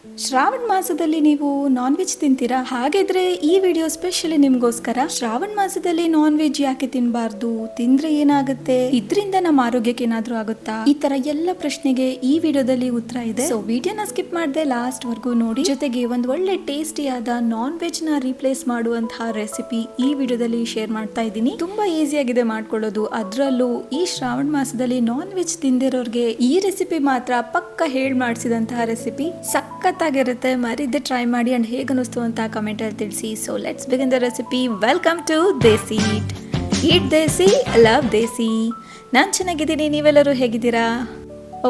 ಶ್ರಾವಣ ಮಾಸದಲ್ಲಿ ನೀವು non veg ತಿಂತೀರಾ? ಹಾಗಿದ್ರೆ ಈ ವಿಡಿಯೋ ಸ್ಪೆಷಲಿ ನಿಮ್ಗೋಸ್ಕರ. ಶ್ರಾವಣ ಮಾಸದಲ್ಲಿ ನಾನ್ ವೆಜ್ ಯಾಕೆ ತಿನ್ಬಾರ್ದು? ತಿಂದ್ರೆ ಏನಾಗುತ್ತೆ? ಇದ್ರಿಂದ ನಮ್ಮ ಆರೋಗ್ಯಕ್ಕೆ ಏನಾದ್ರೂ ಆಗುತ್ತಾ? ಈ ತರ ಎಲ್ಲ ಪ್ರಶ್ನೆಗೆ ಈ ವಿಡಿಯೋದಲ್ಲಿ ಉತ್ತರ ಇದೆ. ಸೊ ವಿಡಿಯೋನ ಸ್ಕಿಪ್ ಮಾಡದೆ ಲಾಸ್ಟ್ ವರ್ಗೂ ನೋಡಿ. ಜೊತೆಗೆ ಒಂದು ಒಳ್ಳೆ ಟೇಸ್ಟಿಯಾದ ನಾನ್ ವೆಜ್ ನ ರೀಪ್ಲೇಸ್ ಮಾಡುವಂತಹ ರೆಸಿಪಿ ಈ ವಿಡಿಯೋದಲ್ಲಿ ಶೇರ್ ಮಾಡ್ತಾ ಇದ್ದೀನಿ. ತುಂಬಾ ಈಸಿ ಆಗಿದೆ ಮಾಡ್ಕೊಳ್ಳೋದು. ಅದ್ರಲ್ಲೂ ಈ ಶ್ರಾವಣ ಮಾಸದಲ್ಲಿ ನಾನ್ ವೆಜ್ ತಿಂದಿರೋರ್ಗೆ ಈ ರೆಸಿಪಿ ಮಾತ್ರ ಪಕ್ಕ ಹೇಳ್ ಮಾಡಿಸಿದಂತಹ ರೆಸಿಪಿ. ಸಖತ್ತಾಗಿರುತ್ತೆ. ಮರಿದೆ ಟ್ರೈ ಮಾಡಿ ಅಂಡ್ ಹೇಗೆ ಅನಿಸ್ತು ಅಂತ ಕಮೆಂಟ್ ಅಲ್ಲಿ ತಿಳಿಸಿ. So let's begin the recipe. Welcome to desi eat desi love desi. ನಾನು ಚೆನ್ನಾಗಿದ್ದೀನಿ, ನೀವೆಲ್ಲರೂ ಹೇಗಿದ್ದೀರಾ?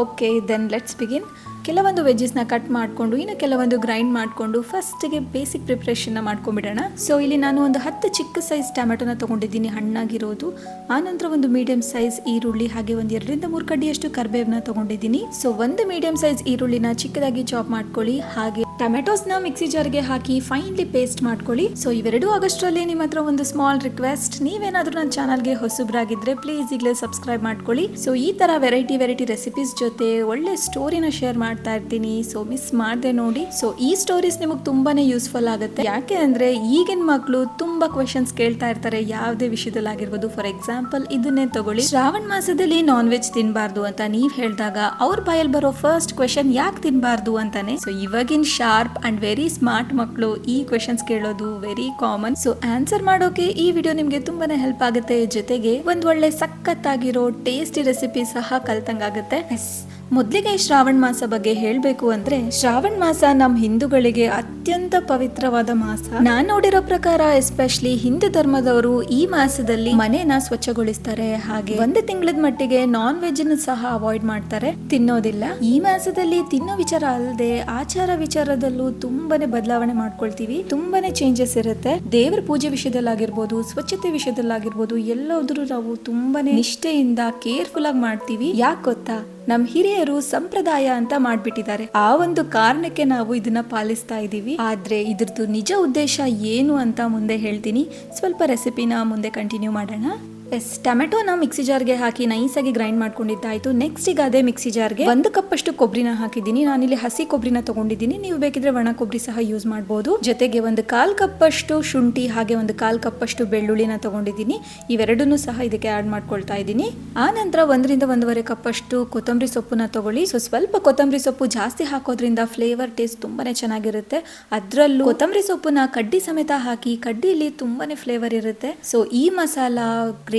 Okay, then let's begin. ಕೆಲವೊಂದು ವೆಜ್ಜಸ್ನ ಕಟ್ ಮಾಡಿಕೊಂಡು ಇನ್ನು ಕೆಲವೊಂದು ಗ್ರೈಂಡ್ ಮಾಡಿಕೊಂಡು ಫಸ್ಟ್ಗೆ ಬೇಸಿಕ್ ಪ್ರಿಪ್ರೇಷನ್ನ ಮಾಡ್ಕೊಂಡ್ಬಿಡೋಣ. ಸೊ ಇಲ್ಲಿ ನಾನು ಒಂದು 10 ಚಿಕ್ಕ ಸೈಜ್ ಟೊಮೆಟೊನ ತೊಗೊಂಡಿದ್ದೀನಿ, ಹಣ್ಣಾಗಿರೋದು. ಆನಂತರ ಒಂದು ಮೀಡಿಯಂ ಸೈಜ್ ಈರುಳ್ಳಿ, ಹಾಗೆ ಒಂದು 2 ರಿಂದ 3 ಕಡ್ಡಿಯಷ್ಟು ಕರಿಬೇವನ್ನ ತೊಗೊಂಡಿದ್ದೀನಿ. ಸೊ ಒಂದು ಮೀಡಿಯಂ ಸೈಜ್ ಈರುಳ್ಳಿನ ಚಿಕ್ಕದಾಗಿ ಚಾಪ್ ಮಾಡ್ಕೊಳ್ಳಿ. ಹಾಗೆ ಟೊಮೆಟೋಸ್ನ ಮಿಕ್ಸಿ ಜಾರ್ಗೆ ಹಾಕಿ ಫೈನ್ಲಿ ಪೇಸ್ಟ್ ಮಾಡ್ಕೊಳ್ಳಿ. ಸೊ ಇವೆರಡೂ ಆಗೋಷ್ಟರಲ್ಲಿ ನಿಮ್ಮ ಹತ್ರ ಒಂದು ಸ್ಮಾಲ್ ರಿಕ್ವೆಸ್ಟ್, ನೀವೇನಾದ್ರೂ ನನ್ನ ಚಾನಲ್ಗೆ ಹೊಸಬ್ರಾಗಿದ್ರೆ ಪ್ಲೀಸ್ ಈಗಲೇ ಸಬ್ಸ್ಕ್ರೈಬ್ ಮಾಡ್ಕೊಳ್ಳಿ. ಸೊ ಈ ತರ ವೆರೈಟಿ ರೆಸಿಪೀಸ್ ಜೊತೆ ಒಳ್ಳೆ ಸ್ಟೋರಿನ ಶೇರ್ ಮಾಡ್ತಾ ಇರ್ತೀನಿ. ಸೊ ಮಿಸ್ ಮಾಡದೆ ನೋಡಿ. ಸೊ ಈ ಸ್ಟೋರೀಸ್ ನಿಮಗೆ ತುಂಬಾನೇ ಯೂಸ್ಫುಲ್ ಆಗುತ್ತೆ. ಯಾಕೆ ಅಂದ್ರೆ ಈಗಿನ ಮಕ್ಕಳು ತುಂಬಾ ಕ್ವೆಶನ್ಸ್ ಕೇಳ್ತಾ ಇರ್ತಾರೆ ಯಾವುದೇ ವಿಷಯದಲ್ಲಿ ಆಗಿರ್ಬೋದು. ಫಾರ್ ಎಕ್ಸಾಂಪಲ್ ಇದನ್ನೇ ತಗೊಳ್ಳಿ, ಶ್ರಾವಣ ಮಾಸದಲ್ಲಿ ನಾನ್ ವೆಜ್ ತಿನ್ಬಾರ್ದು ಅಂತ ನೀವ್ ಹೇಳಿದಾಗ ಅವ್ರ ಬಾಯಲ್ಲಿ ಬರೋ ಫಸ್ಟ್ ಕ್ವೆಶನ್ ಯಾಕೆ ತಿನ್ಬಾರ್ದು ಅಂತಾನೆ. ಸೊ ಇವಾಗಿನ ಶಾರ್ಪ್ ಅಂಡ್ ವೆರಿ ಸ್ಮಾರ್ಟ್ ಮಕ್ಕಳು ಈ ಕ್ವೆಶನ್ಸ್ ಕೇಳೋದು ವೆರಿ ಕಾಮನ್. ಸೊ ಆನ್ಸರ್ ಮಾಡೋಕೆ ಈ ವಿಡಿಯೋ ನಿಮ್ಗೆ ತುಂಬಾನೇ ಹೆಲ್ಪ್ ಆಗುತ್ತೆ. ಜೊತೆಗೆ ಒಂದ್ ಒಳ್ಳೆ ಸಖತ್ತಾಗಿರೋ ಟೇಸ್ಟಿ ರೆಸಿಪಿ ಸಹ ಕಲ್ತಂಗಾಗುತ್ತೆ. ಮೊದಲಿಗೆ ಶ್ರಾವಣ ಮಾಸ ಬಗ್ಗೆ ಹೇಳಬೇಕು ಅಂದ್ರೆ, ಶ್ರಾವಣ ಮಾಸ ನಮ್ಮ ಹಿಂದೂಗಳಿಗೆ ಅತ್ಯಂತ ಪವಿತ್ರವಾದ ಮಾಸ. ನಾನ್ ನೋಡಿರೋ ಪ್ರಕಾರ ಎಸ್ಪೆಷಲಿ ಹಿಂದೂ ಧರ್ಮದವರು ಈ ಮಾಸದಲ್ಲಿ ಮನೆನ ಸ್ವಚ್ಛಗೊಳಿಸ್ತಾರೆ. ಹಾಗೆ ಒಂದು ತಿಂಗಳದ ಮಟ್ಟಿಗೆ ನಾನ್ ವೆಜ್ ಸಹ ಅವಾಯ್ಡ್ ಮಾಡ್ತಾರೆ, ತಿನ್ನೋದಿಲ್ಲ. ಈ ಮಾಸದಲ್ಲಿ ತಿನ್ನೋ ವಿಚಾರ ಅಲ್ಲದೆ ಆಚಾರ ವಿಚಾರದಲ್ಲೂ ತುಂಬಾನೇ ಬದಲಾವಣೆ ಮಾಡ್ಕೊಳ್ತೀವಿ. ತುಂಬಾನೇ ಚೇಂಜಸ್ ಇರುತ್ತೆ. ದೇವರ ಪೂಜೆ ವಿಷಯದಲ್ಲಾಗಿರ್ಬೋದು, ಸ್ವಚ್ಛತೆ ವಿಷಯದಲ್ಲಾಗಿರ್ಬೋದು, ಎಲ್ಲಾದ್ರೂ ನಾವು ತುಂಬಾನೇ ನಿಷ್ಠೆಯಿಂದ ಕೇರ್ಫುಲ್ ಆಗಿ ಮಾಡ್ತೀವಿ. ಯಾಕೆ ಗೊತ್ತಾ? ನಮ್ ಹಿರಿಯರು ಸಂಪ್ರದಾಯ ಅಂತ ಮಾಡ್ಬಿಟ್ಟಿದ್ದಾರೆ. ಆ ಒಂದು ಕಾರಣಕ್ಕೆ ನಾವು ಇದನ್ನ ಪಾಲಿಸ್ತಾ ಇದೀವಿ. ಆದ್ರೆ ಇದ್ರದ್ದು ನಿಜ ಉದ್ದೇಶ ಏನು ಅಂತ ಮುಂದೆ ಹೇಳ್ತೀನಿ. ಸ್ವಲ್ಪ ರೆಸಿಪಿನ ಮುಂದೆ ಕಂಟಿನ್ಯೂ ಮಾಡೋಣ. ಟೊಮೆಟೋನ ಮಿಕ್ಸಿ ಜಾರ್ಗೆ ಹಾಕಿ ನೈಸ್ ಆಗಿ ಗ್ರೈಂಡ್ ಮಾಡ್ಕೊಂಡಿದ್ದಾಯ್ತು. ನೆಕ್ಸ್ಟ್ ಈಗ ಅದೇ ಮಿಕ್ಸಿ ಜಾರ್ಗೆ 1 ಕಪ್ ಅಷ್ಟು ಕೊಬ್ಬರಿನ ಹಾಕಿದ್ದೀನಿ. ನಾನಿಲ್ಲಿ ಹಸಿ ಕೊಬ್ಬರಿನ ತಗೊಂಡಿದ್ದೀನಿ, ನೀವು ಬೇಕಿದ್ರೆ ಒಣ ಕೊಬ್ಬರಿ ಸಹ ಯೂಸ್ ಮಾಡಬಹುದು. ಜೊತೆಗೆ 1/4 ಕಪ್ ಅಷ್ಟು ಶುಂಠಿ, ಹಾಗೆ 1/4 ಕಪ್ ಅಷ್ಟು ಬೆಳ್ಳುಳ್ಳಿನ ತಗೊಂಡಿದ್ದೀನಿ. ಇವೆರಡನ್ನೂ ಸಹ ಇದಕ್ಕೆ ಆಡ್ ಮಾಡ್ಕೊಳ್ತಾ ಇದ್ದೀನಿ. ಆ ನಂತರ 1 ರಿಂದ 1.5 ಕಪ್ ಅಷ್ಟು ಕೊತ್ತಂಬರಿ ಸೊಪ್ಪನ್ನ ತಗೊಳ್ಳಿ. ಸೊ ಸ್ವಲ್ಪ ಕೊತ್ತಂಬರಿ ಸೊಪ್ಪು ಜಾಸ್ತಿ ಹಾಕೋದ್ರಿಂದ ಫ್ಲೇವರ್ ಟೇಸ್ಟ್ ತುಂಬಾನೇ ಚೆನ್ನಾಗಿರುತ್ತೆ. ಅದ್ರಲ್ಲೂ ಕೊತ್ತಂಬರಿ ಸೊಪ್ಪನ್ನ ಕಡ್ಡಿ ಸಮೇತ ಹಾಕಿ, ಕಡ್ಡಿಲಿ ತುಂಬಾನೇ ಫ್ಲೇವರ್ ಇರುತ್ತೆ. ಸೊ ಈ ಮಸಾಲ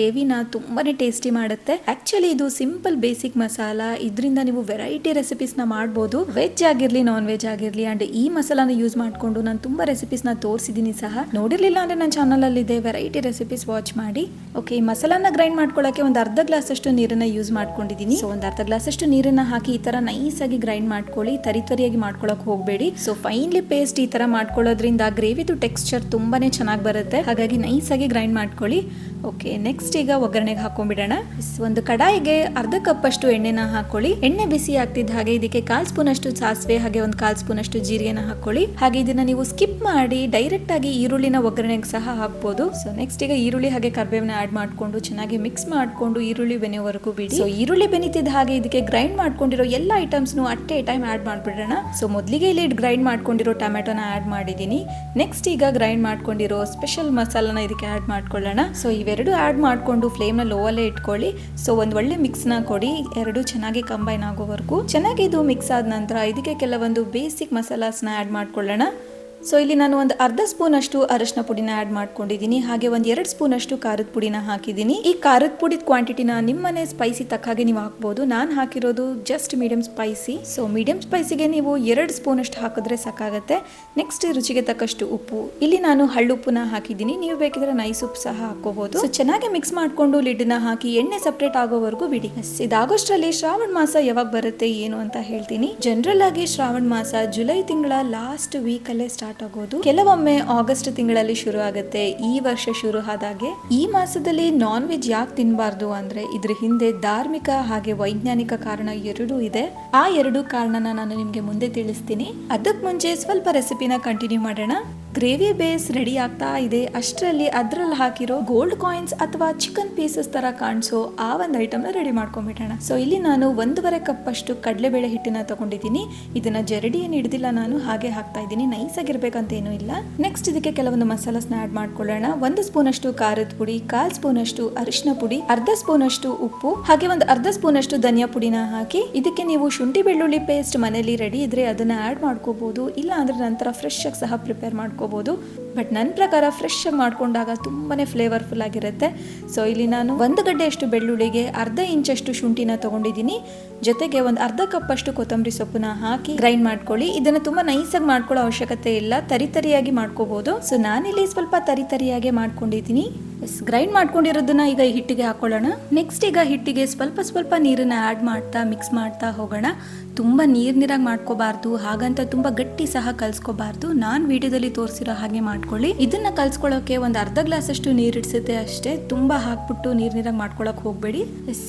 ಗ್ರೇವಿನ ತುಂಬಾನೇ ಟೇಸ್ಟಿ ಮಾಡುತ್ತೆ. ಆಕ್ಚುಲಿ ಇದು ಸಿಂಪಲ್ ಬೇಸಿಕ್ ಮಸಾಲ. ಇದರಿಂದ ನೀವು ವೆರೈಟಿ ರೆಸಿಪೀಸ್ ನ ಮಾಡಬಹುದು, ವೆಜ್ ಆಗಿರ್ಲಿ ನಾನ್ ವೆಜ್ ಆಗಿರ್ಲಿ. ಅಂಡ್ ಈ ಮಸಾಲಾನ ಯೂಸ್ ಮಾಡ್ಕೊಂಡು ನಾನು ತುಂಬಾ ರೆಸಿಪೀಸ್ ನ ತೋರಿಸಿದೀನಿ ಸಹ. ನೋಡಿರ್ಲಿಲ್ಲ ಅಂದ್ರೆ ನನ್ನ ಚಾನಲ್ ಅಲ್ಲಿ ಇದೆ, ವೆರೈಟಿ ರೆಸಿಪೀಸ್ ವಾಚ್ ಮಾಡಿ. ಓಕೆ, ಮಸಾಲಾನ ಗ್ರೈಂಡ್ ಮಾಡ್ಕೊಳ್ಳಕ್ಕೆ ಒಂದು ಅರ್ಧ ಗ್ಲಾಸ್ ಅಷ್ಟು ನೀರನ್ನ ಯೂಸ್ ಮಾಡ್ಕೊಂಡಿದ್ದೀನಿ. ಸೊ ಒಂದು ಅರ್ಧ ಗ್ಲಾಸ್ ಅಷ್ಟು ನೀರನ್ನ ಹಾಕಿ ಈ ತರ ನೈಸ್ ಆಗಿ ಗ್ರೈಂಡ್ ಮಾಡ್ಕೊಳ್ಳಿ. ತರಿಯಾಗಿ ಮಾಡ್ಕೊಳಕ್ ಹೋಗ್ಬೇಡಿ. ಸೊ ಫೈನ್ಲಿ ಪೇಸ್ಟ್ ಈ ತರ ಮಾಡ್ಕೊಳ್ಳೋದ್ರಿಂದ ಗ್ರೇವಿದು ಟೆಕ್ಸ್ಚರ್ ತುಂಬಾನೇ ಚೆನ್ನಾಗಿ ಬರುತ್ತೆ. ಹಾಗಾಗಿ ನೈಸ್ ಆಗಿ ಗ್ರೈಂಡ್ ಮಾಡ್ಕೊಳ್ಳಿ. ಓಕೆ, ನೆಕ್ಸ್ಟ್ ಈಗ ಒಗ್ಗರಣೆಗೆ ಹಾಕೊಂಡ್ಬಿಡೋಣ. ಒಂದು ಕಡಾಯಿಗೆ ಅರ್ಧ ಕಪ್ ಅಷ್ಟು ಎಣ್ಣೆನ ಹಾಕೊಳ್ಳಿ. ಎಣ್ಣೆ ಬಿಸಿ ಆಗ್ತಿದ್ದ ಹಾಗೆ ಇದಕ್ಕೆ 1/4 ಸ್ಪೂನ್ ಅಷ್ಟು ಸಾಸಿವೆ, ಹಾಗೆ 1/4 ಸ್ಪೂನ್ ಅಷ್ಟು ಜೀರಿಗೆನ ಹಾಕೊಳ್ಳಿ. ಹಾಗೆ ಇದನ್ನ ನೀವು ಸ್ಕಿಪ್ ಮಾಡಿ ಡೈರೆಕ್ಟ್ ಆಗಿ ಈರುಳ್ಳಿನ ಒಗ್ಗರಣೆಗೆ ಸಹ ಹಾಕ್ಬೋದು. ಸೊ ನೆಕ್ಸ್ಟ್ ಈಗ ಈರುಳ್ಳಿ ಹಾಗೆ ಕರಿಬೇವನ್ನ ಆಡ್ ಮಾಡ್ಕೊಂಡು ಚೆನ್ನಾಗಿ ಮಿಕ್ಸ್ ಮಾಡ್ಕೊಂಡು ಈರುಳ್ಳಿ ಬೆನೆಯವರೆಗೂ ಬಿಡಿ. ಸೊ ಈರುಳ್ಳಿ ಬೆನೀತಿದ್ದ ಹಾಗೆ ಇದಕ್ಕೆ ಗ್ರೈಂಡ್ ಮಾಡ್ಕೊಂಡಿರೋ ಎಲ್ಲ items at a time add ಮಾಡ್ಬಿಡೋಣ. ಸೊ ಮೊದಲಿಗೆ ಇಲ್ಲಿ ಗ್ರೈಂಡ್ ಮಾಡ್ಕೊಂಡಿರೋ ಟೊಮೆಟೊನ ಆಡ್ ಮಾಡಿದೀನಿ. ನೆಕ್ಸ್ಟ್ ಈಗ ಗ್ರೈಂಡ್ ಮಾಡ್ಕೊಂಡಿರೋ ಸ್ಪೆಷಲ್ ಮಸಾಲಾನ ಇದಕ್ಕೆ ಆಡ್ ಮಾಡ್ಕೊಳ್ಳೋಣ. ಸೊ ಇವೆರಡು ಆಡ್ ಮಾಡ್ಕೊಂಡು ಫ್ಲೇಮ್ ನ ಲೋ ಅಲ್ಲೇ ಇಟ್ಕೊಳ್ಳಿ. ಸೊ ಒಂದ್ ಒಳ್ಳೆ ಮಿಕ್ಸ್ ನ ಕೊಡಿ, ಎರಡು ಚೆನ್ನಾಗಿ ಕಂಬೈನ್ ಆಗೋವರೆಗೂ. ಚೆನ್ನಾಗಿ ಇದು ಮಿಕ್ಸ್ ಆದ ನಂತರ ಇದಕ್ಕೆ ಕೆಲವೊಂದು ಬೇಸಿಕ್ ಮಸಾಲಾಸ್ನ ಆಡ್ ಮಾಡ್ಕೊಳ್ಳೋಣ. ಸೊ ಇಲ್ಲಿ ನಾನು ಒಂದು ಅರ್ಧ ಸ್ಪೂನ್ ಅಷ್ಟು ಅರಶಿನ ಪುಡಿನ ಆಡ್ ಮಾಡ್ಕೊಂಡಿದ್ದೀನಿ. ಹಾಗೆ 1-2 ಸ್ಪೂನ್ ಅಷ್ಟು ಖಾರದ ಪುಡಿನ ಹಾಕಿದ್ದೀನಿ. ಈ ಖಾರದ ಪುಡಿದ ಕ್ವಾಂಟಿಟಿನ ನಿಮ್ಮನೆ ಸ್ಪೈಸಿ ತಕ್ಕ ಹಾಗೆ ನೀವು ಹಾಕ್ಬೋದು. ನಾನು ಹಾಕಿರೋದು just medium spicy. So medium ಸ್ಪೈಸಿಗೆ ನೀವು 2 ಸ್ಪೂನ್ ಅಷ್ಟು ಹಾಕಿದ್ರೆ ಸಾಕಾಗುತ್ತೆ. ನೆಕ್ಸ್ಟ್ ರುಚಿಗೆ ತಕ್ಕಷ್ಟು ಉಪ್ಪು. ಇಲ್ಲಿ ನಾನು ಹಳ್ಳುಪ್ಪನ್ನ ಹಾಕಿದ್ದೀನಿ, ನೀವು ಬೇಕಿದ್ರೆ ನೈಸ್ ಉಪ್ಪು ಸಹ ಹಾಕೋಬಹುದು. ಸೊ ಚೆನ್ನಾಗಿ ಮಿಕ್ಸ್ ಮಾಡ್ಕೊಂಡು ಲಿಡ್ನ ಹಾಕಿ ಎಣ್ಣೆ ಸಪರೇಟ್ ಆಗೋವರೆಗೂ ಬಿಡಿ. ಇದಾಗೋಷ್ಟರಲ್ಲಿ ಶ್ರಾವಣ ಮಾಸ ಯಾವಾಗ ಬರುತ್ತೆ ಏನು ಅಂತ ಹೇಳ್ತೀನಿ. ಜನರಲ್ ಆಗಿ ಶ್ರಾವಣ ಮಾಸ ಜುಲೈ ತಿಂಗಳ ಲಾಸ್ಟ್ ವೀಕ್ ಅಲ್ಲೇ ಸ್ಟಾರ್ಟ್ ಆಗೋದು. ಕೆಲವೊಮ್ಮೆ ಆಗಸ್ಟ್ ತಿಂಗಳಲ್ಲಿ ಶುರು ಆಗುತ್ತೆ. ಈ ವರ್ಷ ಶುರು ಆದಾಗೆ ಈ ಮಾಸದಲ್ಲಿ ನಾನ್ ವೆಜ್ ಯಾಕೆ ತಿನ್ಬಾರ್ದು ಅಂದ್ರೆ ಇದ್ರ ಹಿಂದೆ ಧಾರ್ಮಿಕ ಹಾಗೆ ವೈಜ್ಞಾನಿಕ ಕಾರಣ ಎರಡೂ ಇದೆ. ಆ ಎರಡು ಕಾರಣನ ನಾನು ನಿಮ್ಗೆ ಮುಂದೆ ತಿಳಿಸ್ತೀನಿ. ಅದಕ್ಕೆ ಮುಂಚೆ ಸ್ವಲ್ಪ ರೆಸಿಪಿನ ಕಂಟಿನ್ಯೂ ಮಾಡೋಣ. ಗ್ರೇವಿ ಬೇಸ್ ರೆಡಿ ಆಗ್ತಾ ಇದೆ ಅಷ್ಟರಲ್ಲಿ ಅದ್ರಲ್ಲಿ ಹಾಕಿರೋ ಗೋಲ್ಡ್ ಕಾಯಿನ್ಸ್ ಅಥವಾ ಚಿಕನ್ ಪೀಸಸ್ ತರ ಕಾಣಿಸೋ ಆ ಒಂದು ಐಟಮ್ ನ ರೆಡಿ ಮಾಡ್ಕೊಂಡ್ಬಿಟ್ಟೋಣ. ಸೊ ಇಲ್ಲಿ ನಾನು 1.5 ಕಪ್ ಅಷ್ಟು ಕಡಲೆಬೇಳೆ ಹಿಟ್ಟನ್ನ ತಗೊಂಡಿದ್ದೀನಿ. ಇದನ್ನ ಜರಡಿ ಏನು ಹಿಡಿದಿಲ್ಲ, ನಾನು ಹಾಗೆ ಹಾಕ್ತಾ ಇದ್ದೀನಿ. ನೈಸ್ ಆಗಿರ್ಬೇಕಂತ ಏನೂ ಇಲ್ಲ. ನೆಕ್ಸ್ಟ್ ಇದಕ್ಕೆ ಕೆಲವೊಂದು ಮಸಾಲಾಸ್ನ ಆಡ್ ಮಾಡ್ಕೊಳ್ಳೋಣ. 1 ಸ್ಪೂನ್ ಅಷ್ಟು ಖಾರದ ಪುಡಿ, 1/4 ಸ್ಪೂನ್ ಅಷ್ಟು ಅರಿಶಿನ ಪುಡಿ, 1/2 ಸ್ಪೂನ್ ಅಷ್ಟು ಉಪ್ಪು, ಹಾಗೆ 1/2 ಸ್ಪೂನ್ ಅಷ್ಟು ಧನಿಯಾ ಪುಡಿನ ಹಾಕಿ ಇದಕ್ಕೆ ನೀವು ಶುಂಠಿ ಬೆಳ್ಳುಳ್ಳಿ ಪೇಸ್ಟ್ ಮನೆಯಲ್ಲಿ ರೆಡಿ ಇದ್ರೆ ಅದನ್ನ ಆಡ್ ಮಾಡ್ಕೋಬಹುದು. ಇಲ್ಲ ಅಂದ್ರೆ ನಂತರ ಫ್ರೆಶ್ ಆಗಿ ಸಹ ಪ್ರಿಪೇರ್ ಮಾಡ್ಕೋಬಹುದು. ಬಟ್ ನನ್ನ ಪ್ರಕಾರ ಫ್ರೆಶ್ ಆಗಿ ಮಾಡ್ಕೊಂಡಾಗ ತುಂಬಾನೇ ಫ್ಲೇವರ್ಫುಲ್ ಆಗಿರುತ್ತೆ. ಸೊ ಇಲ್ಲಿ ನಾನು 1 ಗಡ್ಡೆಯಷ್ಟು ಬೆಳ್ಳುಳ್ಳಿಗೆ 1/2 ಇಂಚಷ್ಟು ಶುಂಠಿನ ತಗೊಂಡಿದ್ದೀನಿ. ಜೊತೆಗೆ 1/2 ಕಪ್ ಅಷ್ಟು ಕೊತ್ತಂಬರಿ ಸೊಪ್ಪನ್ನ ಹಾಕಿ ಗ್ರೈಂಡ್ ಮಾಡ್ಕೊಳ್ಳಿ. ಇದನ್ನ ತುಂಬಾ ನೈಸ್ ಆಗಿ ಮಾಡ್ಕೊಳ್ಳೋ ಅವಶ್ಯಕತೆ ಇಲ್ಲ, ತರಿಯಾಗಿ ಮಾಡ್ಕೋಬಹುದು. ಸೊ ನಾನಿಲ್ಲಿ ಸ್ವಲ್ಪ ತರಿಯಾಗಿ ಮಾಡ್ಕೊಂಡಿದ್ದೀನಿ. ಗ್ರೈಂಡ್ ಮಾಡ್ಕೊಂಡಿರೋದನ್ನ ಈಗ ಈ ಹಿಟ್ಟಿಗೆ ಹಾಕೊಳ್ಳೋಣ. ನೆಕ್ಸ್ಟ್ ಈಗ ಹಿಟ್ಟಿಗೆ ಸ್ವಲ್ಪ ನೀರನ್ನ ಆಡ್ ಮಾಡ್ತಾ ಮಿಕ್ಸ್ ಮಾಡ್ತಾ ಹೋಗೋಣ. ತುಂಬಾ ನೀರಾಗಿ ಮಾಡ್ಕೋಬಾರ್ದು, ಹಾಗಂತ ತುಂಬಾ ಗಟ್ಟಿ ಸಹ ಕಲ್ಸ್ಕೋಬಾರ್ದು. ನಾನು ವಿಡಿಯೋದಲ್ಲಿ ತೋರಿಸಿರೋ ಹಾಗೆ ಮಾಡ್ಕೊಳ್ಳಿ. ಇದನ್ನ ಕಲ್ಸ್ಕೊಳ್ಳೋಕೆ 1/2 ಗ್ಲಾಸ್ ಅಷ್ಟು ನೀರು ಇಡ್ಸುತ್ತೆ ಅಷ್ಟೇ. ತುಂಬಾ ಹಾಕ್ಬಿಟ್ಟು ನೀರಾಗಿ ಮಾಡ್ಕೊಳಕ್ ಹೋಗ್ಬೇಡಿ.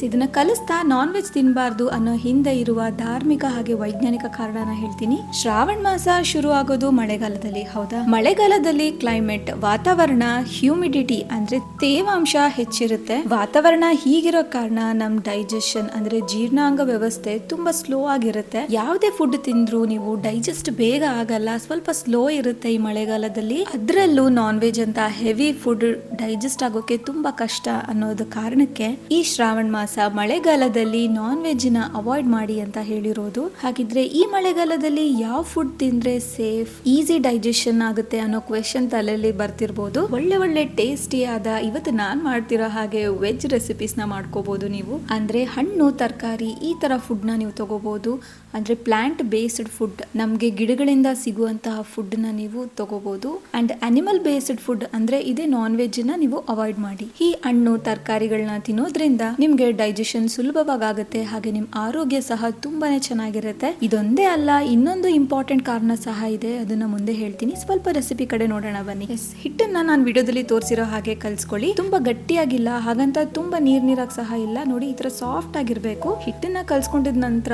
ಇದನ್ನ ಕಲಿಸ್ತಾ ನಾನ್ ವೆಜ್ ತಿನ್ಬಾರ್ದು ಅನ್ನೋ ಹಿಂದೆ ಇರುವ ಧಾರ್ಮಿಕ ಹಾಗೆ ವೈಜ್ಞಾನಿಕ ಕಾರಣನ ಹೇಳ್ತೀನಿ. ಶ್ರಾವಣ ಮಾಸ ಶುರು ಆಗೋದು ಮಳೆಗಾಲದಲ್ಲಿ, ಹೌದಾ? ಮಳೆಗಾಲದಲ್ಲಿ ಕ್ಲೈಮೇಟ್ ವಾತಾವರಣ ಹ್ಯೂಮಿಡಿಟಿ ಅಂದ್ರೆ ತೇವಾಂಶ ಹೆಚ್ಚಿರುತ್ತೆ. ವಾತಾವರಣ ಹೀಗಿರೋ ಕಾರಣ ನಮ್ ಡೈಜೆಷನ್ ಅಂದ್ರೆ ಜೀರ್ಣಾಂಗ ವ್ಯವಸ್ಥೆ ತುಂಬಾ ಸ್ಲೋ ಆಗಿರುತ್ತೆ. ಯಾವುದೇ ಫುಡ್ ತಿಂದ್ರು ನೀವು ಡೈಜೆಸ್ಟ್ ಬೇಗ ಆಗಲ್ಲ, ಸ್ವಲ್ಪ ಸ್ಲೋ ಇರುತ್ತೆ ಈ ಮಳೆಗಾಲದಲ್ಲಿ. ಅದ್ರಲ್ಲೂ ನಾನ್ ವೆಜ್ ಅಂತ ಹೆವಿ ಫುಡ್ ಡೈಜೆಸ್ಟ್ ಆಗೋಕೆ ತುಂಬಾ ಕಷ್ಟ ಅನ್ನೋದು ಕಾರಣಕ್ಕೆ ಈ ಶ್ರಾವಣ ಮಾಸ ಮಳೆಗಾಲದಲ್ಲಿ ನಾನ್ ವೆಜ್ ನ ಅವಾಯ್ಡ್ ಮಾಡಿ ಅಂತ ಹೇಳಿರೋದು. ಹಾಗಿದ್ರೆ ಈ ಮಳೆಗಾಲದಲ್ಲಿ ಯಾವ ಫುಡ್ ತಿಂದ್ರೆ ಸೇಫ್, ಈಸಿ ಡೈಜೆಷನ್ ಆಗುತ್ತೆ ಅನ್ನೋ ಕ್ವೆಶನ್ ತಲೆಯಲ್ಲಿ ಬರ್ತಿರ್ಬೋದು. ಒಳ್ಳೆ ಟೇಸ್ಟಿ ಆದ ಇವತ್ತು ನಾನ್ ಮಾಡ್ತಿರೋ ಹಾಗೆ ವೆಜ್ ರೆಸಿಪೀಸ್ ನ ಮಾಡ್ಕೋಬಹುದು ನೀವು. ಅಂದ್ರೆ ಹಣ್ಣು ತರಕಾರಿ ಈ ತರ ಫುಡ್ ನ ನೀವು ತಗೋಬಹುದು. ಅಂದ್ರೆ ಪ್ಲಾಂಟ್ ಬೇಸ್ಡ್ ಫುಡ್, ನಮ್ಗೆ ಗಿಡಗಳಿಂದ ಸಿಗುವಂತಹ ಫುಡ್ ನ ನೀವು ತಗೋಬಹುದು. ಅಂಡ್ ಅನಿಮಲ್ ಬೇಸ್ಡ್ ಫುಡ್ ಅಂದ್ರೆ ಇದೇ ನಾನ್ ವೆಜ್ ನ ನೀವು ಅವಾಯ್ಡ್ ಮಾಡಿ. ಈ ಹಣ್ಣು ತರಕಾರಿಗಳನ್ನ ತಿನ್ನೋದ್ರಿಂದ ನಿಮ್ಗೆ ಡೈಜೆಷನ್ ಸುಲಭವಾಗುತ್ತೆ, ಹಾಗೆ ನಿಮ್ ಆರೋಗ್ಯ ಸಹ ತುಂಬಾನೇ ಚೆನ್ನಾಗಿರುತ್ತೆ. ಇದೊಂದೇ ಅಲ್ಲ, ಇನ್ನೊಂದು ಇಂಪಾರ್ಟೆಂಟ್ ಕಾರಣ ಸಹ ಇದೆ, ಅದನ್ನ ಮುಂದೆ ಹೇಳ್ತೀನಿ. ಸ್ವಲ್ಪ ರೆಸಿಪಿ ಕಡೆ ನೋಡೋಣ ಬನ್ನಿ. ಹಿಟ್ಟನ್ನ ನಾನು ವಿಡಿಯೋದಲ್ಲಿ ತೋರಿಸಿರೋ ಹಾಗೆ ಕಲ್ಸ್ಕೊಳ್ಳಿ. ತುಂಬಾ ಗಟ್ಟಿಯಾಗಿಲ್ಲ, ಹಾಗಂತ ತುಂಬಾ ನೀರಾಗಿ ಸಹ ಇಲ್ಲ. ನೋಡಿ, ಈ ತರ ಸಾಫ್ಟ್ ಆಗಿರ್ಬೇಕು. ಹಿಟ್ಟನ್ನ ಕಲ್ಸ್ಕೊಂಡಿದ ನಂತರ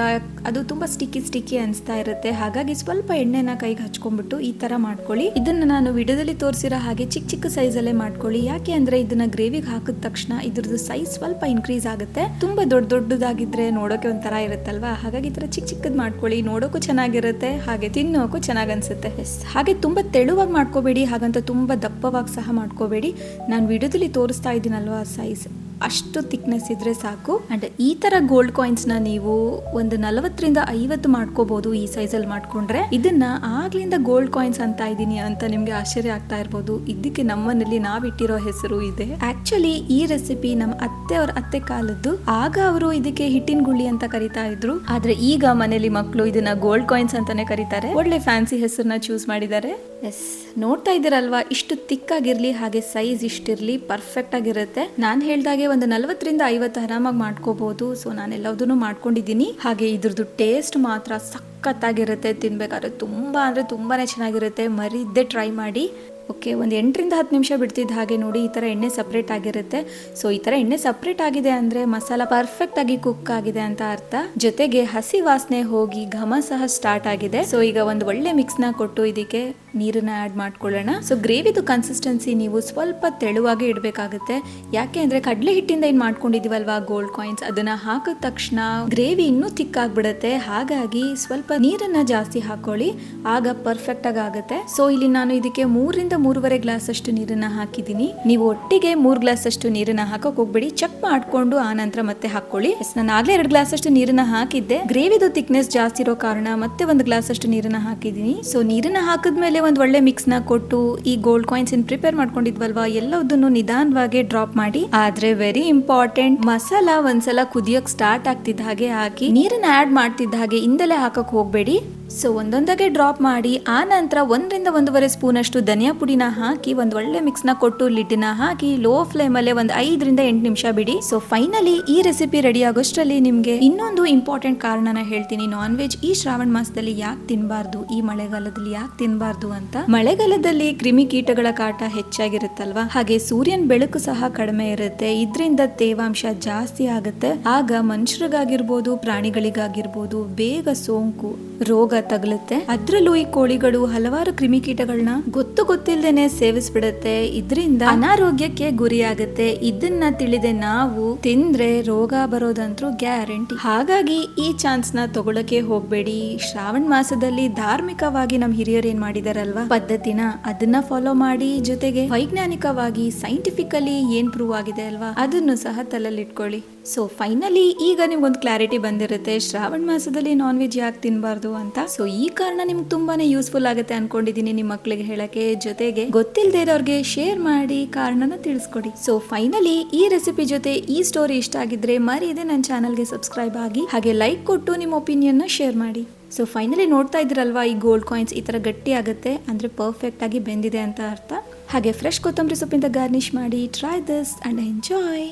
ಅದು ತುಂಬಾ ಸ್ಟಿಕ್ಕಿ ಅನ್ಸ್ತಾ ಇರುತ್ತೆ. ಹಾಗಾಗಿ ಸ್ವಲ್ಪ ಎಣ್ಣೆನ ಕೈಗೆ ಹಚ್ಕೊಂಡ್ಬಿಟ್ಟು ಈ ತರ ಮಾಡ್ಕೊಳ್ಳಿ. ಇದನ್ನ ನಾನು ವಿಡಿಯೋದಲ್ಲಿ ತೋರಿಸಿರೋ ಹಾಗೆ ಚಿಕ್ಕ ಸೈಜ್ ಅಲ್ಲೇ ಮಾಡ್ಕೊಳ್ಳಿ. ಯಾಕೆ ಅಂದ್ರೆ ಇದನ್ನ ಗ್ರೇವಿಗೆ ಹಾಕಿದ ತಕ್ಷಣ ಇದ್ರದ್ದು ಸೈಜ್ ಸ್ವಲ್ಪ ಇನ್ಕ್ರೀಸ್ ಆಗುತ್ತೆ. ತುಂಬಾ ದೊಡ್ಡದಾಗಿದ್ರೆ ನೋಡೋಕೆ ಒಂಥರ ಇರುತ್ತಲ್ವಾ, ಹಾಗಾಗಿ ಈ ತರ ಚಿಕ್ಕದ್ ಮಾಡ್ಕೊಳ್ಳಿ. ನೋಡೋಕು ಚೆನ್ನಾಗಿರುತ್ತೆ, ಹಾಗೆ ತಿನ್ನೋಕು ಚೆನ್ನಾಗ್ ಅನ್ಸುತ್ತೆ. ಹಾಗೆ ತುಂಬಾ ತೆಳುವಾಗಿ ಮಾಡ್ಕೋಬೇಡಿ, ಹಾಗಂತ ತುಂಬಾ ದಪ್ಪವಾಗಿ ಸಹ ಮಾಡ್ಕೋಬೇಡಿ. ನಾನು ವಿಡಿಯೋದಲ್ಲಿ ತೋರಿಸ್ತಾ ಇದ್ದೀನಲ್ವಾ ಸೈಜ್, ಅಷ್ಟು ಥಿಕ್ನೆಸ್ ಇದ್ರೆ ಸಾಕು. ಅಂಡ್ ಈ ತರ ಗೋಲ್ಡ್ ಕಾಯಿನ್ಸ್ ನ ನೀವು ಒಂದು 40ರಿಂದ 50 ಮಾಡ್ಕೋಬಹುದು ಈ ಸೈಜ್ ಅಲ್ಲಿ ಮಾಡ್ಕೊಂಡ್ರೆ. ಇದನ್ನ ಆಗ್ಲಿಂದ ಗೋಲ್ಡ್ ಕಾಯಿನ್ಸ್ ಅಂತ ಇದೀನಿ ಅಂತ ನಿಮ್ಗೆ ಆಶ್ಚರ್ಯ ಆಗ್ತಾ ಇರ್ಬೋದು. ಇದಕ್ಕೆ ನಮ್ಮನೇಲಿ ನಾವಿಟ್ಟಿರೋ ಹೆಸರು ಇದೆ. ಆಕ್ಚುಲಿ ಈ ರೆಸಿಪಿ ನಮ್ಮ ಅತ್ತೆ ಕಾಲದ್ದು. ಆಗ ಅವರು ಇದಕ್ಕೆ ಹಿಟ್ಟಿನ ಗುಳ್ಳಿ ಅಂತ ಕರಿತಾ ಇದ್ರು, ಆದ್ರೆ ಈಗ ಮನೇಲಿ ಮಕ್ಕಳು ಇದನ್ನ ಗೋಲ್ಡ್ ಕಾಯಿನ್ಸ್ ಅಂತಾನೆ ಕರೀತಾರೆ. ಒಳ್ಳೆ ಫ್ಯಾನ್ಸಿ ಹೆಸರನ್ನ ಚೂಸ್ ಮಾಡಿದ್ದಾರೆ. ಎಸ್, ನೋಡ್ತಾ ಇದ್ದೀರಲ್ವಾ, ಇಷ್ಟು ತಿಕ್ಕಾಗಿರ್ಲಿ, ಹಾಗೆ ಸೈಜ್ ಇಷ್ಟಿರ್ಲಿ, ಪರ್ಫೆಕ್ಟ್ ಆಗಿರುತ್ತೆ. ನಾನ್ ಹೇಳ್ದಾಗೆ ಒಂದು 40ರಿಂದ 50 ಆರಾಮಾಗಿ ಮಾಡ್ಕೋಬಹುದು. ಸೊ ನಾನು ಎಲ್ಲದನ್ನು ಮಾಡ್ಕೊಂಡಿದ್ದೀನಿ. ಹಾಗೆ ಇದ್ರದ್ದು ಟೇಸ್ಟ್ ಮಾತ್ರ ಸಖತ್ತಾಗಿರುತ್ತೆ. ತಿನ್ಬೇಕಾದ್ರೆ ತುಂಬಾನೇ ಚೆನ್ನಾಗಿರುತ್ತೆ. ಮರಿದ್ದೆ ಟ್ರೈ ಮಾಡಿ. ಓಕೆ, ಒಂದು 8ರಿಂದ 10 ನಿಮಿಷ ಬಿಡ್ತಿದ್ದ ಹಾಗೆ ನೋಡಿ ಈ ಥರ ಎಣ್ಣೆ ಸಪ್ರೇಟ್ ಆಗಿರುತ್ತೆ. ಸೊ ಈ ಥರ ಎಣ್ಣೆ ಸಪ್ರೇಟ್ ಆಗಿದೆ ಅಂದರೆ ಮಸಾಲ ಪರ್ಫೆಕ್ಟ್ ಆಗಿ ಕುಕ್ ಆಗಿದೆ ಅಂತ ಅರ್ಥ. ಜೊತೆಗೆ ಹಸಿ ವಾಸನೆ ಹೋಗಿ ಘಮ ಸಹ ಸ್ಟಾರ್ಟ್ ಆಗಿದೆ. ಸೊ ಈಗ ಒಂದು ಒಳ್ಳೆ ಮಿಕ್ಸ್ನ ಕೊಟ್ಟು ಇದಕ್ಕೆ ನೀರನ್ನ ಆ್ಯಡ್ ಮಾಡ್ಕೊಳ್ಳೋಣ. ಸೊ ಗ್ರೇವಿದು ಕನ್ಸಿಸ್ಟೆನ್ಸಿ ನೀವು ಸ್ವಲ್ಪ ತೆಳುವಾಗೆ ಇಡಬೇಕಾಗುತ್ತೆ. ಯಾಕೆ ಅಂದರೆ ಕಡಲೆ ಹಿಟ್ಟಿಂದ ಏನು ಮಾಡ್ಕೊಂಡಿದೀವಲ್ವಾ ಗೋಲ್ಡ್ ಕಾಯಿನ್ಸ್, ಅದನ್ನ ಹಾಕಿದ ತಕ್ಷಣ ಗ್ರೇವಿ ಇನ್ನೂ ತಿಕ್ಕಾಗ್ಬಿಡುತ್ತೆ. ಹಾಗಾಗಿ ಸ್ವಲ್ಪ ನೀರನ್ನ ಜಾಸ್ತಿ ಹಾಕೊಳ್ಳಿ, ಆಗ ಪರ್ಫೆಕ್ಟ್ ಆಗುತ್ತೆ. ಸೊ ಇಲ್ಲಿ ನಾನು ಇದಕ್ಕೆ 3ರಿಂದ 3.5 ಗ್ಲಾಸ್ ಅಷ್ಟು ನೀರನ್ನ ಹಾಕಿದ್ದೀನಿ. ನೀವು ಒಟ್ಟಿಗೆ 3 ಗ್ಲಾಸ್ ಅಷ್ಟು ನೀರನ್ನ ಹಾಕಕ್ ಹೋಗ್ಬೇಡಿ, ಚೆಕ್ ಮಾಡ್ಕೊಂಡು ಆ ನಂತರ ಮತ್ತೆ ಹಾಕೊಳ್ಳಿ. ನಾನು ಆಗ್ಲೇ 2 ಗ್ಲಾಸ್ ಅಷ್ಟು ನೀರನ್ನ ಹಾಕಿದ್ದೆ. ಗ್ರೇವಿದು ಥಿಕ್ನೆಸ್ ಜಾಸ್ತಿ ಇರೋ ಕಾರಣ ಮತ್ತೆ 1 ಗ್ಲಾಸ್ ಅಷ್ಟು ನೀರನ್ನ ಹಾಕಿದ್ದೀನಿ. ಸೊ ನೀರನ್ನ ಹಾಕಿದ್ಮೇಲೆ ಒಂದು ಒಳ್ಳೆ ಮಿಕ್ಸ್ ನ ಕೊಟ್ಟು ಈ ಗೋಲ್ಡ್ ಕಾಯಿನ್ಸ್ ಪ್ರಿಪೇರ್ ಮಾಡ್ಕೊಂಡಿದ್ವಲ್ವಾ ಎಲ್ಲದನ್ನು ನಿಧಾನವಾಗಿ ಡ್ರಾಪ್ ಮಾಡಿ. ಆದ್ರೆ ವೆರಿ ಇಂಪಾರ್ಟೆಂಟ್, ಮಸಾಲ ಒಂದ್ಸಲ ಕುದಿಯಕ್ ಸ್ಟಾರ್ಟ್ ಆಗ್ತಿದ್ದ ಹಾಗೆ ಹಾಕಿ ನೀರನ್ನ ಆಡ್ ಮಾಡ್ತಿದ್ದ ಹಾಗೆ ಇಂದಲೇ ಹಾಕಕ್ ಹೋಗ್ಬೇಡಿ. ಸೊ ಒಂದೊಂದಾಗೆ ಡ್ರಾಪ್ ಮಾಡಿ ಆ ನಂತರ 1ರಿಂದ 1.5 ಸ್ಪೂನ್ ಅಷ್ಟು ಧನಿಯಾ ಪುಡಿನ ಹಾಕಿ ಒಂದು ಒಳ್ಳೆ ಮಿಕ್ಸ್ ನ ಕೊಟ್ಟು ಲಿಡ್ನ ಹಾಕಿ ಲೋ ಫ್ಲೇಮ್ ಅಲ್ಲೇ ಒಂದು 5ರಿಂದ 8 ನಿಮಿಷ ಬಿಡಿ. ಸೊ ಫೈನಲಿ ಈ ರೆಸಿಪಿ ರೆಡಿ ಆಗೋಷ್ಟರಲ್ಲಿ ನಿಮ್ಗೆ ಇನ್ನೊಂದು ಇಂಪಾರ್ಟೆಂಟ್ ಕಾರಣನ ಹೇಳ್ತೀನಿ. ನಾನ್ ವೆಜ್ ಈ ಶ್ರಾವಣ ಮಾಸದಲ್ಲಿ ಯಾಕೆ ತಿನ್ಬಾರ್ದು, ಈ ಮಳೆಗಾಲದಲ್ಲಿ ಯಾಕೆ ತಿನ್ಬಾರ್ದು ಅಂತ. ಮಳೆಗಾಲದಲ್ಲಿ ಕ್ರಿಮಿ ಕೀಟಗಳ ಕಾಟ ಹೆಚ್ಚಾಗಿರುತ್ತಲ್ವಾ, ಹಾಗೆ ಸೂರ್ಯನ ಬೆಳಕು ಸಹ ಕಡಿಮೆ ಇರುತ್ತೆ. ಇದರಿಂದ ತೇವಾಂಶ ಜಾಸ್ತಿ ಆಗುತ್ತೆ. ಆಗ ಮನುಷ್ಯರಿಗಾಗಿರ್ಬೋದು ಪ್ರಾಣಿಗಳಿಗಾಗಿರ್ಬೋದು ಬೇಗ ಸೋಂಕು ರೋಗ ತಗಲುತ್ತೆ. ಅದ್ರಲ್ಲೂ ಈ ಕೋಳಿಗಳು ಹಲವಾರು ಕ್ರಿಮಿಕೀಟಗಳನ್ನ ಗೊತ್ತಿಲ್ದೇನೆ ಸೇವಿಸ್ಬಿಡತ್ತೆ. ಇದ್ರಿಂದ ಅನಾರೋಗ್ಯಕ್ಕೆ ಗುರಿಯಾಗುತ್ತೆ. ಇದನ್ನ ತಿಳಿದೆ ನಾವು ತಿಂದ್ರೆ ರೋಗ ಬರೋದಂತೂ ಗ್ಯಾರಂಟಿ. ಹಾಗಾಗಿ ಈ ಚಾನ್ಸ್ ನ ತಗೊಳಕ್ಕೆ ಹೋಗ್ಬೇಡಿ. ಶ್ರಾವಣ ಮಾಸದಲ್ಲಿ ಧಾರ್ಮಿಕವಾಗಿ ನಮ್ ಹಿರಿಯರು ಏನ್ ಮಾಡಿದಾರಲ್ವಾ ಪದ್ಧತಿನ, ಅದನ್ನ ಫಾಲೋ ಮಾಡಿ, ಜೊತೆಗೆ ವೈಜ್ಞಾನಿಕವಾಗಿ ಸೈಂಟಿಫಿಕಲಿ ಏನ್ ಪ್ರೂವ್ ಆಗಿದೆ ಅಲ್ವಾ ಅದನ್ನು ಸಹ ತಲೆಯಲ್ಲಿ ಇಟ್ಕೊಳ್ಳಿ. ಸೊ ಫೈನಲಿ ಈಗ ನಿಮ್ಗೊಂದು ಕ್ಲಾರಿಟಿ ಬಂದಿರುತ್ತೆ ಶ್ರಾವಣ ಮಾಸದಲ್ಲಿ ನಾನ್ ವೆಜ್ ಯಾಕೆ ತಿನ್ಬಾರ್ದು ಅಂತ. ಸೊ ಈ ಕಾರಣ ನಿಮ್ಗೆ ತುಂಬಾನೇ ಯೂಸ್ಫುಲ್ ಆಗುತ್ತೆ ಅನ್ಕೊಂಡಿದೀನಿ ನಿಮ್ಮ ಮಕ್ಳಿಗೆ ಹೇಳಕ್ಕೆ, ಜೊತೆಗೆ ಗೊತ್ತಿಲ್ಲದೆ ಇರೋರ್ಗೆ ಶೇರ್ ಮಾಡಿ ಕಾರಣನ ತಿಳಿಸ್ಕೊಡಿ. ಸೊ ಫೈನಲಿ ಈ ರೆಸಿಪಿ ಜೊತೆ ಈ ಸ್ಟೋರಿ ಇಷ್ಟ ಆಗಿದ್ರೆ ಮರಿಯದೆ ನನ್ನ ಚಾನಲ್ಗೆ ಸಬ್ಸ್ಕ್ರೈಬ್ ಆಗಿ, ಹಾಗೆ ಲೈಕ್ ಕೊಟ್ಟು ನಿಮ್ಮ ಒಪಿನಿಯನ್ ನ ಶೇರ್ ಮಾಡಿ. ಸೊ ಫೈನಲಿ ನೋಡ್ತಾ ಇದ್ರಲ್ವಾ ಈ ಗೋಲ್ಡ್ ಕಾಯಿನ್ಸ್ ಈ ತರ ಗಟ್ಟಿ ಆಗುತ್ತೆ ಅಂದ್ರೆ ಪರ್ಫೆಕ್ಟ್ ಆಗಿ ಬೆಂದಿದೆ ಅಂತ ಅರ್ಥ. ಹಾಗೆ ಫ್ರೆಶ್ ಕೊತ್ತಂಬರಿ ಸೊಪ್ಪಿಂದ ಗಾರ್ನಿಶ್ ಮಾಡಿ. Try this and enjoy.